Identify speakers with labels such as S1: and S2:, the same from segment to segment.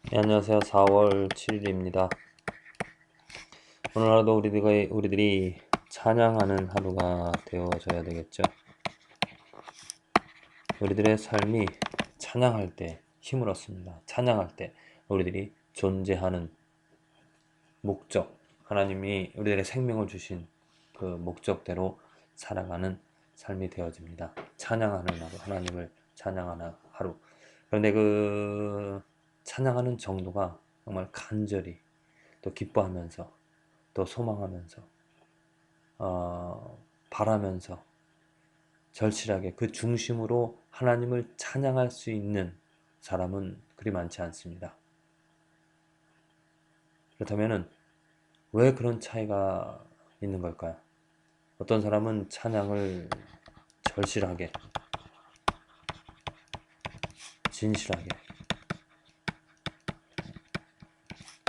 S1: 네, 안녕하세요. 4월 7일입니다. 오늘 하루도 우리들이 찬양하는 하루가 되어져야 되겠죠. 우리들의 삶이 찬양할 때 힘을 얻습니다. 찬양할 때 우리들이 존재하는 목적, 하나님이 우리들의 생명을 주신 그 목적대로 살아가는 삶이 되어집니다. 찬양하는 하루, 하나님을 찬양하는 하루. 그런데 그 찬양하는 정도가 정말 간절히 또 기뻐하면서 또 소망하면서 바라면서 절실하게 그 중심으로 하나님을 찬양할 수 있는 사람은 그리 많지 않습니다. 그렇다면 왜 그런 차이가 있는 걸까요? 어떤 사람은 찬양을 절실하게, 진실하게,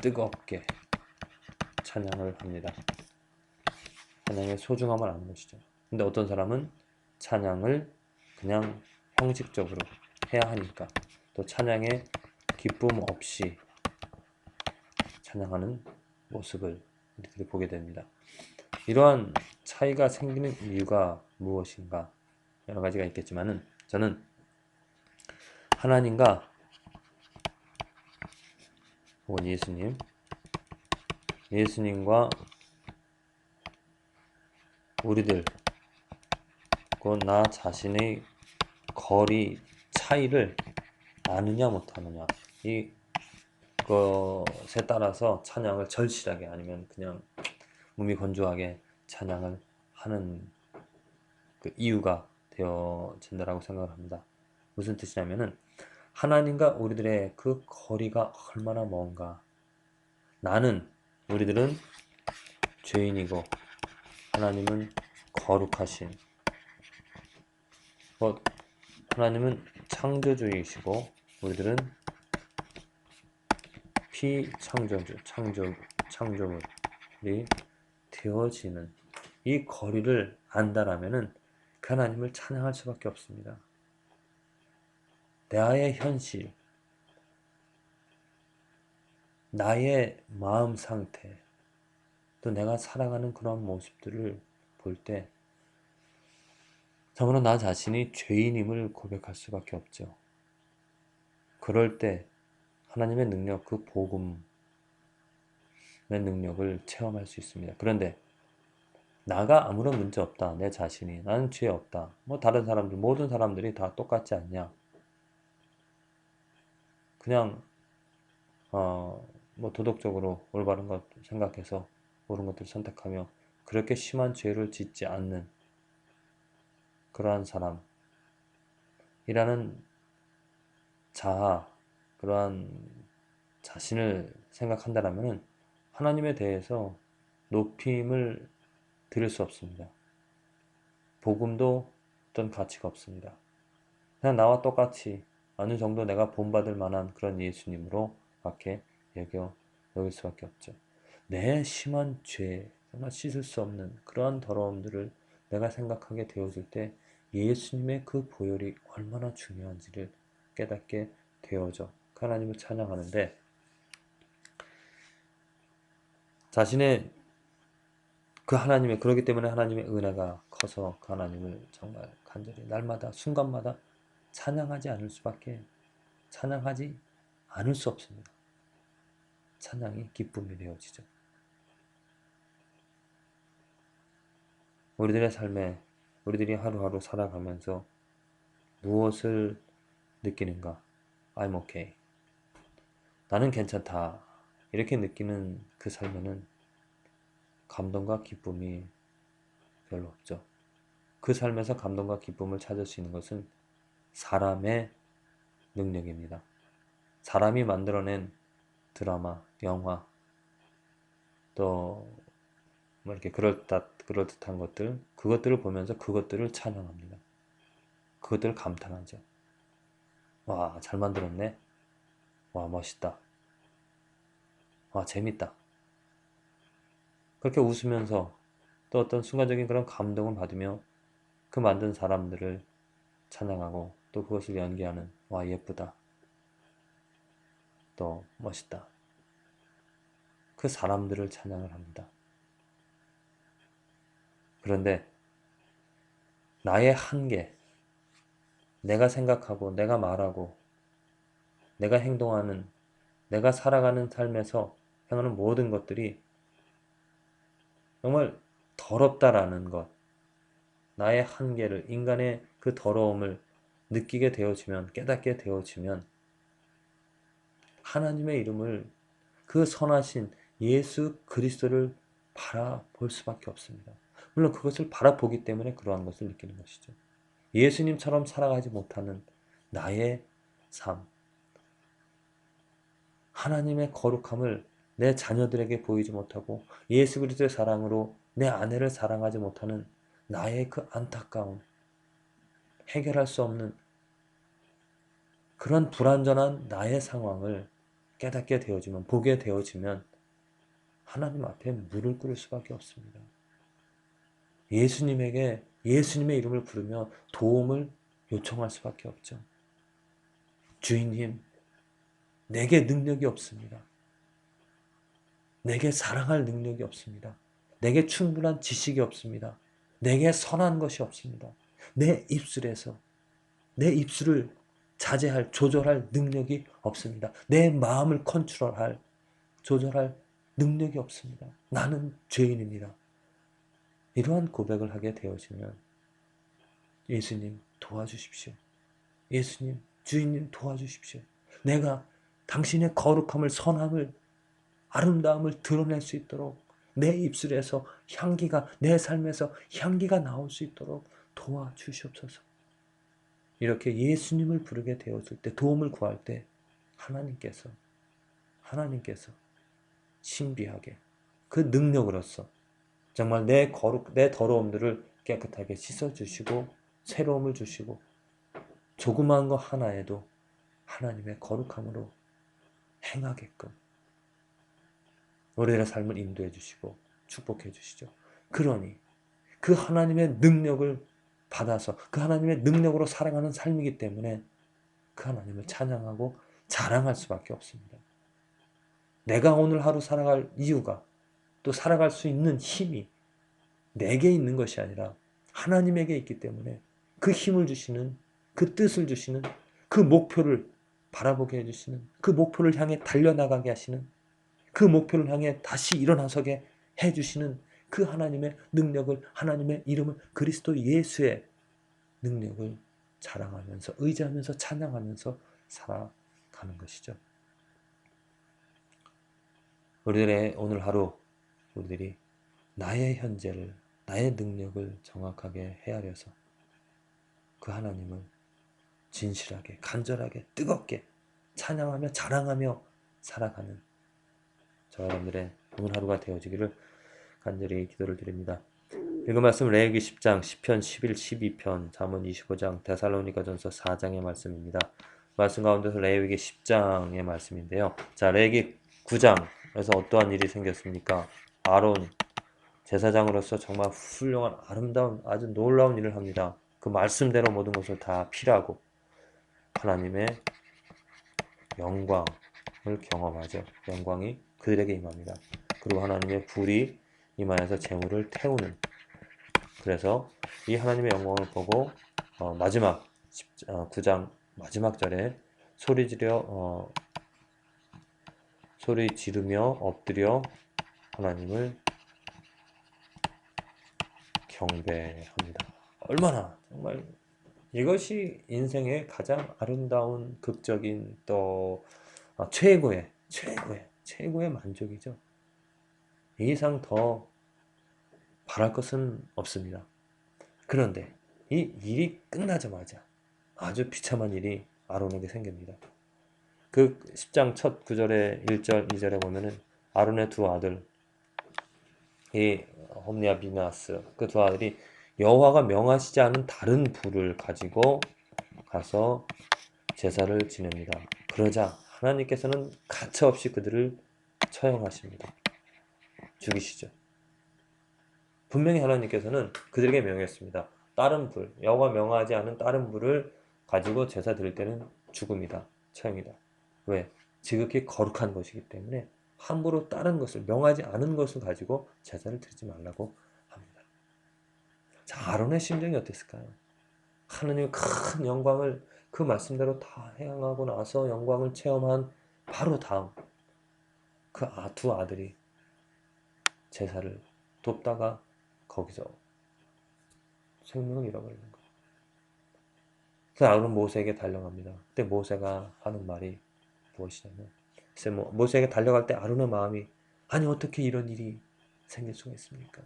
S1: 뜨겁게 찬양을 합니다. 찬양의 소중함을 아는 것이죠. 근데 어떤 사람은 찬양을 그냥 형식적으로 해야 하니까 또 찬양에 기쁨 없이 찬양하는 모습을 우리들이 보게 됩니다. 이러한 차이가 생기는 이유가 무엇인가? 여러 가지가 있겠지만은 저는 하나님과 혹은 예수님과 우리들, 곧 나 자신의 거리 차이를 아느냐 못하느냐, 이 것에 따라서 찬양을 절실하게 아니면 그냥 몸이 건조하게 찬양을 하는 그 이유가 되어진다라고 생각을 합니다. 무슨 뜻이냐면은 하나님과 우리들의 그 거리가 얼마나 먼가. 우리들은 죄인이고 하나님은 거룩하신, 하나님은 창조주이시고 우리들은 창조물이 되어지는 이 거리를 안다라면은 그 하나님을 찬양할 수밖에 없습니다. 나의 현실, 나의 마음 상태, 또 내가 살아가는 그런 모습들을 볼 때 참으로 나 자신이 죄인임을 고백할 수밖에 없죠. 그럴 때 하나님의 능력, 그 복음의 능력을 체험할 수 있습니다. 그런데 나가 아무런 문제 없다. 내 자신이. 나는 죄 없다. 뭐 다른 사람들, 모든 사람들이 다 똑같지 않냐. 그냥 뭐 도덕적으로 올바른 것 생각해서 옳은 것들을 선택하며 그렇게 심한 죄를 짓지 않는 그러한 사람이라는 자아, 그러한 자신을 생각한다면 하나님에 대해서 높임을 드릴 수 없습니다. 복음도 어떤 가치가 없습니다. 그냥 나와 똑같이 어느 정도 내가 본받을 만한 그런 예수님으로 밖에 여길 수밖에 없죠. 내 심한 죄, 정말 씻을 수 없는 그러한 더러움들을 내가 생각하게 되어질 때 예수님의 그 보혈이 얼마나 중요한지를 깨닫게 되어져 하나님을 찬양하는데, 자신의 그 하나님의, 그렇기 때문에 하나님의 은혜가 커서 그 하나님을 정말 간절히 날마다 순간마다 찬양하지 않을 수 없습니다. 찬양이 기쁨이 되어지죠. 우리들의 삶에 우리들이 하루하루 살아가면서 무엇을 느끼는가? I'm okay. 나는 괜찮다. 이렇게 느끼는 그 삶에는 감동과 기쁨이 별로 없죠. 그 삶에서 감동과 기쁨을 찾을 수 있는 것은 사람의 능력입니다. 사람이 만들어낸 드라마, 영화, 또 뭐 이렇게 그럴듯한 것들, 그것들을 보면서 그것들을 찬양합니다. 그것들을 감탄하죠. 와, 잘 만들었네. 와, 멋있다. 와, 재밌다. 그렇게 웃으면서 또 어떤 순간적인 그런 감동을 받으며 그 만든 사람들을 찬양하고 또 그것을 연기하는, 와, 예쁘다. 또 멋있다. 그 사람들을 찬양을 합니다. 그런데 나의 한계, 내가 생각하고 내가 말하고 내가 행동하는, 내가 살아가는 삶에서 행하는 모든 것들이 정말 더럽다라는 것, 나의 한계를, 인간의 그 더러움을 느끼게 되어지면, 깨닫게 되어지면 하나님의 이름을, 그 선하신 예수 그리스도를 바라볼 수밖에 없습니다. 물론 그것을 바라보기 때문에 그러한 것을 느끼는 것이죠. 예수님처럼 살아가지 못하는 나의 삶, 하나님의 거룩함을 내 자녀들에게 보이지 못하고 예수 그리스도의 사랑으로 내 아내를 사랑하지 못하는 나의 그 안타까움, 해결할 수 없는 그런 불완전한 나의 상황을 깨닫게 되어지면, 보게 되어지면 하나님 앞에 무릎 꿇을 수밖에 없습니다. 예수님에게, 예수님의 이름을 부르며 도움을 요청할 수밖에 없죠. 주인님, 내게 능력이 없습니다. 내게 사랑할 능력이 없습니다. 내게 충분한 지식이 없습니다. 내게 선한 것이 없습니다. 내 입술에서, 내 입술을 자제할, 조절할 능력이 없습니다. 내 마음을 컨트롤할, 조절할 능력이 없습니다. 나는 죄인입니다. 이러한 고백을 하게 되어지면 예수님 도와주십시오. 예수님, 주인님 도와주십시오. 내가 당신의 거룩함을, 선함을, 아름다움을 드러낼 수 있도록 내 입술에서 향기가, 내 삶에서 향기가 나올 수 있도록 도와주시옵소서. 이렇게 예수님을 부르게 되었을 때, 도움을 구할 때 하나님께서 신비하게 그 능력으로서 정말 내 더러움들을 깨끗하게 씻어주시고 새로움을 주시고 조그마한 것 하나에도 하나님의 거룩함으로 행하게끔 우리들의 삶을 인도해 주시고 축복해 주시죠. 그러니 그 하나님의 능력을 받아서 그 하나님의 능력으로 살아가는 삶이기 때문에 그 하나님을 찬양하고 자랑할 수밖에 없습니다. 내가 오늘 하루 살아갈 이유가, 또 살아갈 수 있는 힘이 내게 있는 것이 아니라 하나님에게 있기 때문에 그 힘을 주시는, 그 뜻을 주시는, 그 목표를 바라보게 해주시는, 그 목표를 향해 달려나가게 하시는, 그 목표를 향해 다시 일어나서게 해주시는 그 하나님의 능력을, 하나님의 이름을, 그리스도 예수의 능력을 자랑하면서, 의지하면서, 찬양하면서 살아가는 것이죠. 우리들의 오늘 하루, 우리들이 나의 현재를, 나의 능력을 정확하게 헤아려서 그 하나님을 진실하게, 간절하게, 뜨겁게 찬양하며 자랑하며 살아가는 저와 여러분들의 오늘 하루가 되어지기를 간절히 기도를 드립니다. 읽은 말씀 레위기 10장, 시편 11, 12편, 잠언 25장, 데살로니가전서 4장의 말씀입니다. 말씀 가운데서 레위기 10장의 말씀인데요. 자, 레위기 9장에서 어떠한 일이 생겼습니까? 아론 제사장으로서 정말 훌륭한, 아름다운, 아주 놀라운 일을 합니다. 그 말씀대로 모든 것을 다 필요하고 하나님의 영광을 경험하죠. 영광이 그들에게 임합니다. 그리고 하나님의 불이 임하여서 재물을 태우는, 그래서 이 하나님의 영광을 보고 마지막 9장 마지막 절에 소리 지르며 엎드려 하나님을 경배합니다. 얼마나 정말 이것이 인생의 가장 아름다운 극적인 또 최고의 만족이죠. 이 이상 더 바랄 것은 없습니다. 그런데 이 일이 끝나자마자 아주 비참한 일이 아론에게 생깁니다. 그 10장 첫 9절에 1절 2절에 보면은 아론의 두 아들 이 홈리와 비나스, 그 두 아들이 여호와가 명하시지 않은 다른 불을 가지고 가서 제사를 지냅니다. 그러자 하나님께서는 가차없이 그들을 처형하십니다. 죽이시죠. 분명히 하나님께서는 그들에게 명했습니다. 다른 불, 여호와 명하지 않은 다른 불을 가지고 제사 드릴 때는 죽음이다. 처형이다. 왜? 지극히 거룩한 것이기 때문에 함부로 다른 것을 명하지 않은 것을 가지고 제사를 드리지 말라고 합니다. 자, 아론의 심정이 어땠을까요? 하느님의 큰 영광을 그 말씀대로 다 행하고 나서 영광을 체험한 바로 다음 그 두 아들이 제사를 돕다가 거기서 생명을 잃어버리는 거예요. 그래서 아론은 모세에게 달려갑니다. 그때 모세가 하는 말이 무엇이냐면, 글쎄 모세에게 달려갈 때 아론의 마음이, 아니 어떻게 이런 일이 생길 수가 있습니까?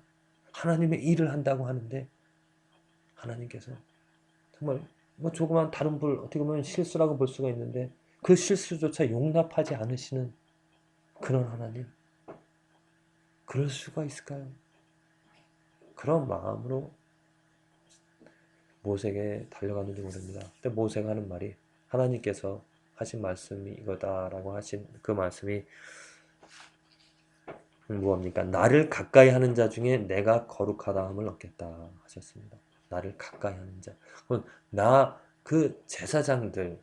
S1: 하나님의 일을 한다고 하는데 하나님께서 정말 조그만 다른 불, 어떻게 보면 실수라고 볼 수가 있는데 그 실수조차 용납하지 않으시는 그런 하나님, 그럴 수가 있을까요? 그런 마음으로 모세에게 달려갔는지 모릅니다. 근데 모세가 하는 말이, 하나님께서 하신 말씀이 이거다라고 하신 그 말씀이 무엇입니까? 나를 가까이 하는 자 중에 내가 거룩하다함을 얻겠다 하셨습니다. 나를 가까이 하는 자. 나 그 제사장들,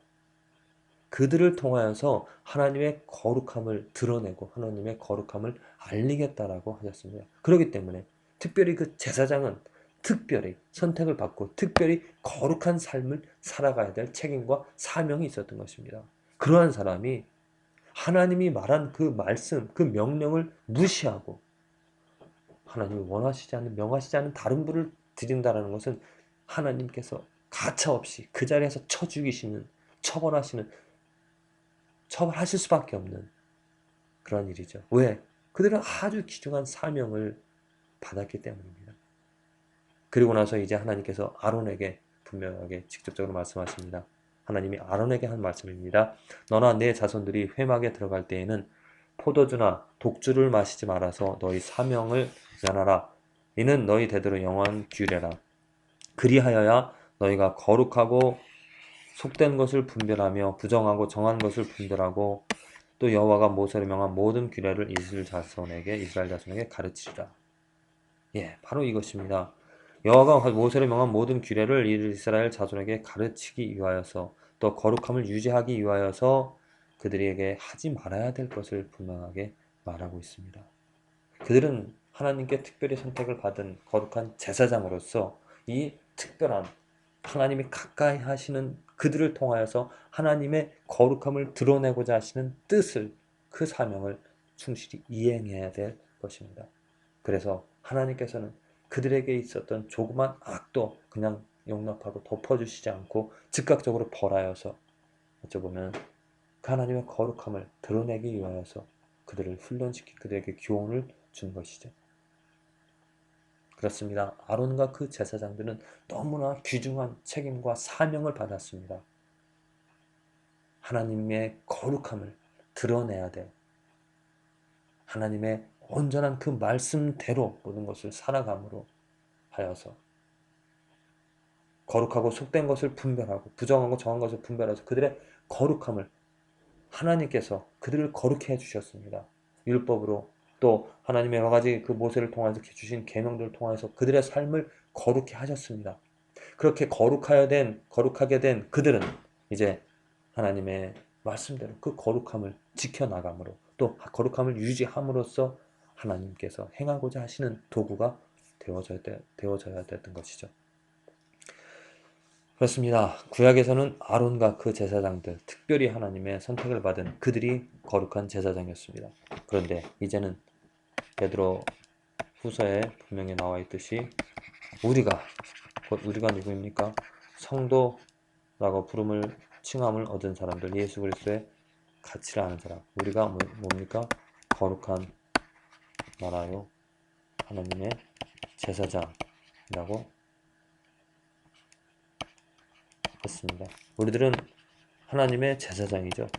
S1: 그들을 통하여서 하나님의 거룩함을 드러내고 하나님의 거룩함을 알리겠다라고 하셨습니다. 그렇기 때문에 특별히 그 제사장은 특별히 선택을 받고 특별히 거룩한 삶을 살아가야 될 책임과 사명이 있었던 것입니다. 그러한 사람이 하나님이 말한 그 말씀, 그 명령을 무시하고 하나님이 원하시지 않는, 명하시지 않는 다른 분을 드린다는 것은 하나님께서 가차없이 그 자리에서 쳐 죽이시는, 처벌하시는, 처벌하실 수밖에 없는 그런 일이죠. 왜? 그들은 아주 귀중한 사명을 받았기 때문입니다. 그리고 나서 이제 하나님께서 아론에게 분명하게 직접적으로 말씀하십니다. 하나님이 아론에게 한 말씀입니다. 너나 내 자손들이 회막에 들어갈 때에는 포도주나 독주를 마시지 말아서 너희 사명을 면하라. 이는 너희 대대로 영원한 규례라. 그리하여야 너희가 거룩하고 속된 것을 분별하며 부정하고 정한 것을 분별하고 또 여호와가 모세를 명한 모든 규례를 이스라엘 자손에게 가르치리라. 예, 바로 이것입니다. 여호와가 모세를 명한 모든 규례를 이스라엘 자손에게 가르치기 위하여서 또 거룩함을 유지하기 위하여서 그들에게 하지 말아야 될 것을 분명하게 말하고 있습니다. 그들은 하나님께 특별히 선택을 받은 거룩한 제사장으로서 이 특별한 하나님이 가까이 하시는 그들을 통하여서 하나님의 거룩함을 드러내고자 하시는 뜻을, 그 사명을 충실히 이행해야 될 것입니다. 그래서 하나님께서는 그들에게 있었던 조그만 악도 그냥 용납하고 덮어주시지 않고 즉각적으로 벌하여서 어쩌보면 그 하나님의 거룩함을 드러내기 위하여서 그들을 훈련시키 그들에게 교훈을 준 것이죠. 그렇습니다. 아론과 그 제사장들은 너무나 귀중한 책임과 사명을 받았습니다. 하나님의 거룩함을 드러내야 돼. 하나님의 온전한 그 말씀대로 모든 것을 살아감으로 하여서 거룩하고 속된 것을 분별하고 부정하고 정한 것을 분별해서 그들의 거룩함을, 하나님께서 그들을 거룩해 주셨습니다. 율법으로 또 하나님의 여러 가지 그 모세를 통해서 주신 계명들을 통해서 그들의 삶을 거룩해 하셨습니다. 그렇게 거룩하게 된 그들은 이제 하나님의 말씀대로 그 거룩함을 지켜나감으로 또 거룩함을 유지함으로써 하나님께서 행하고자 하시는 도구가 되어져야 됐던 것이죠. 그렇습니다. 구약에서는 아론과 그 제사장들, 특별히 하나님의 선택을 받은 그들이 거룩한 제사장이었습니다. 그런데 이제는 베드로 후서에 분명히 나와 있듯이 우리가 누구입니까? 성도라고 칭함을 얻은 사람들, 예수 그리스도의 가치를 아는 사람, 우리가 뭡니까? 거룩한 나라요 하나님의 제사장이라고 했습니다. 우리들은 하나님의 제사장이죠.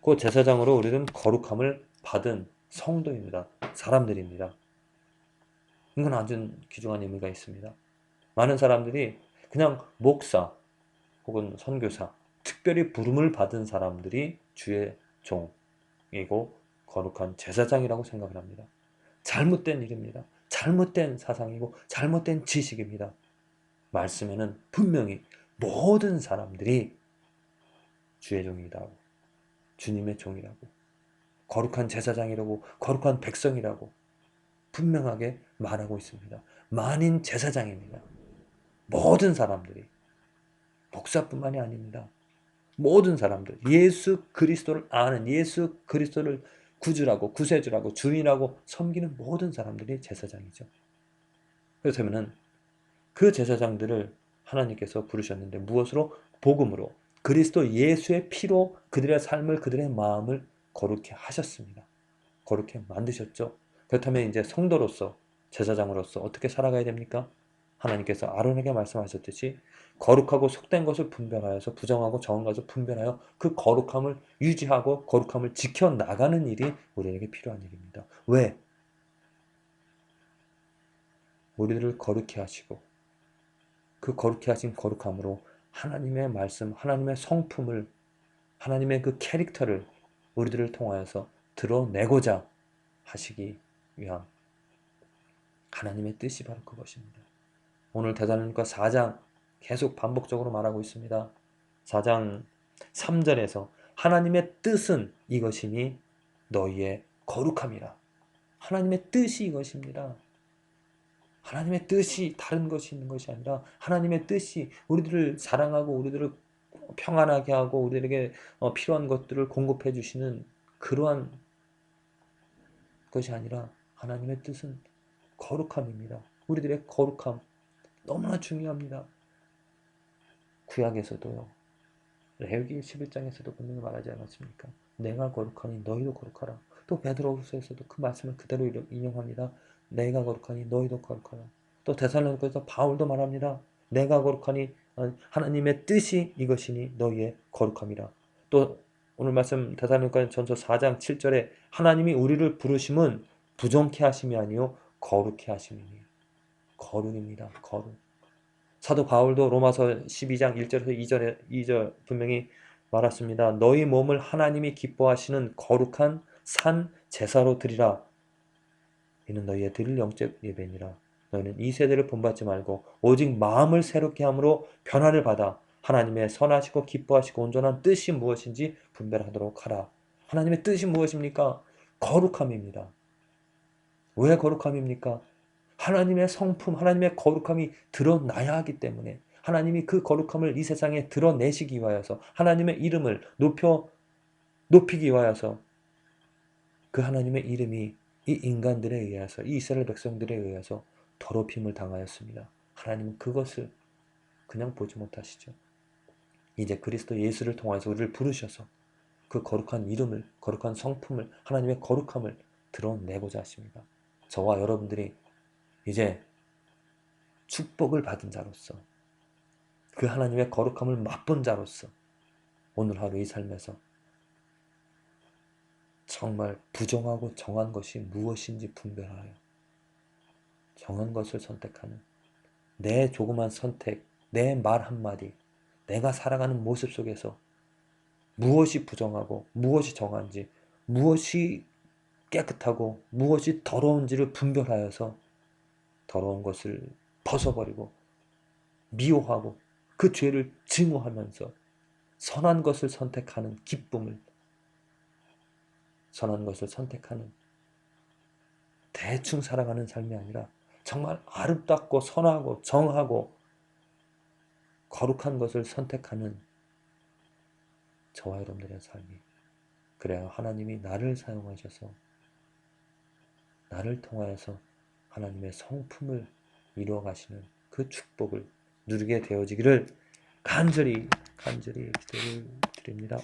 S1: 그 제사장으로 우리는 거룩함을 받은 성도입니다. 사람들입니다. 이건 아주 귀중한 의미가 있습니다. 많은 사람들이 그냥 목사 혹은 선교사, 특별히 부름을 받은 사람들이 주의 종이고 거룩한 제사장이라고 생각을 합니다. 잘못된 일입니다. 잘못된 사상이고 잘못된 지식입니다. 말씀에는 분명히 모든 사람들이 주의 종이다. 주님의 종이라고, 거룩한 제사장이라고, 거룩한 백성이라고 분명하게 말하고 있습니다. 만인 제사장입니다. 모든 사람들이, 목사뿐만이 아닙니다. 모든 사람들, 예수 그리스도를 아는, 예수 그리스도를 구주라고, 구세주라고, 주인이라고 섬기는 모든 사람들이 제사장이죠. 그렇다면 그 제사장들을 하나님께서 부르셨는데 무엇으로? 복음으로, 그리스도 예수의 피로 그들의 삶을, 그들의 마음을 거룩해 하셨습니다. 거룩해 만드셨죠. 그렇다면 이제 성도로서, 제사장으로서 어떻게 살아가야 됩니까? 하나님께서 아론에게 말씀하셨듯이 거룩하고 속된 것을 분별하여서, 부정하고 정한 것을 분별하여 그 거룩함을 유지하고 거룩함을 지켜나가는 일이 우리에게 필요한 일입니다. 왜? 우리들을 거룩해 하시고 그 거룩해 하신 거룩함으로 하나님의 말씀, 하나님의 성품을, 하나님의 그 캐릭터를 우리들을 통하여서 드러내고자 하시기 위한 하나님의 뜻이 바로 그것입니다. 오늘 데살로니가 4장 계속 반복적으로 말하고 있습니다. 4장 3절에서 하나님의 뜻은 이것이니 너희의 거룩함이라. 하나님의 뜻이 이것입니다. 하나님의 뜻이 다른 것이 있는 것이 아니라 하나님의 뜻이 우리들을 사랑하고 우리들을 평안하게 하고 우리들에게 필요한 것들을 공급해 주시는 그러한 것이 아니라 하나님의 뜻은 거룩함입니다. 우리들의 거룩함 너무나 중요합니다. 구약에서도요. 레위기 11장에서도 분명히 말하지 않았습니까? 내가 거룩하니 너희도 거룩하라. 또 베드로후서에서도 그 말씀을 그대로 인용합니다. 내가 거룩하니 너희도 거룩하라. 또 데살로니가서 바울도 말합니다. 내가 거룩하니 하나님의 뜻이 이것이니 너희의 거룩함이라. 또 오늘 말씀 데살로니가 전서 4장 7절에 하나님이 우리를 부르심은 부정케 하심이 아니요 거룩케 하심이니. 거룩입니다. 거룩. 사도 바울도 로마서 12장 1절에서 2절 분명히 말했습니다. 너희 몸을 하나님이 기뻐하시는 거룩한 산 제사로 드리라. 이는 너희의 드릴 영적 예배니라. 너희는 이 세대를 본받지 말고 오직 마음을 새롭게 함으로 변화를 받아 하나님의 선하시고 기뻐하시고 온전한 뜻이 무엇인지 분별하도록 하라. 하나님의 뜻이 무엇입니까? 거룩함입니다. 왜 거룩함입니까? 하나님의 성품, 하나님의 거룩함이 드러나야 하기 때문에, 하나님이 그 거룩함을 이 세상에 드러내시기 위하여서, 하나님의 이름을 높이기 위하여서 그 하나님의 이름이 이 인간들에 의해서, 이 이스라엘 백성들에 의해서 더럽힘을 당하였습니다. 하나님은 그것을 그냥 보지 못하시죠. 이제 그리스도 예수를 통해서 우리를 부르셔서 그 거룩한 이름을, 거룩한 성품을, 하나님의 거룩함을 드러내고자 하십니다. 저와 여러분들이 이제 축복을 받은 자로서, 그 하나님의 거룩함을 맛본 자로서 오늘 하루 이 삶에서 정말 부정하고 정한 것이 무엇인지 분별하여 정한 것을 선택하는 내 조그만 선택, 내 말 한마디, 내가 살아가는 모습 속에서 무엇이 부정하고 무엇이 정한지, 무엇이 깨끗하고 무엇이 더러운지를 분별하여서 더러운 것을 벗어버리고 미워하고 그 죄를 증오하면서 선한 것을 선택하는 기쁨을, 선한 것을 선택하는, 대충 살아가는 삶이 아니라 정말 아름답고 선하고 정하고 거룩한 것을 선택하는 저와 여러분들의 삶이, 그래야 하나님이 나를 사용하셔서 나를 통하여서 하나님의 성품을 이루어 가시는 그 축복을 누리게 되어지기를 간절히 기도를 드립니다.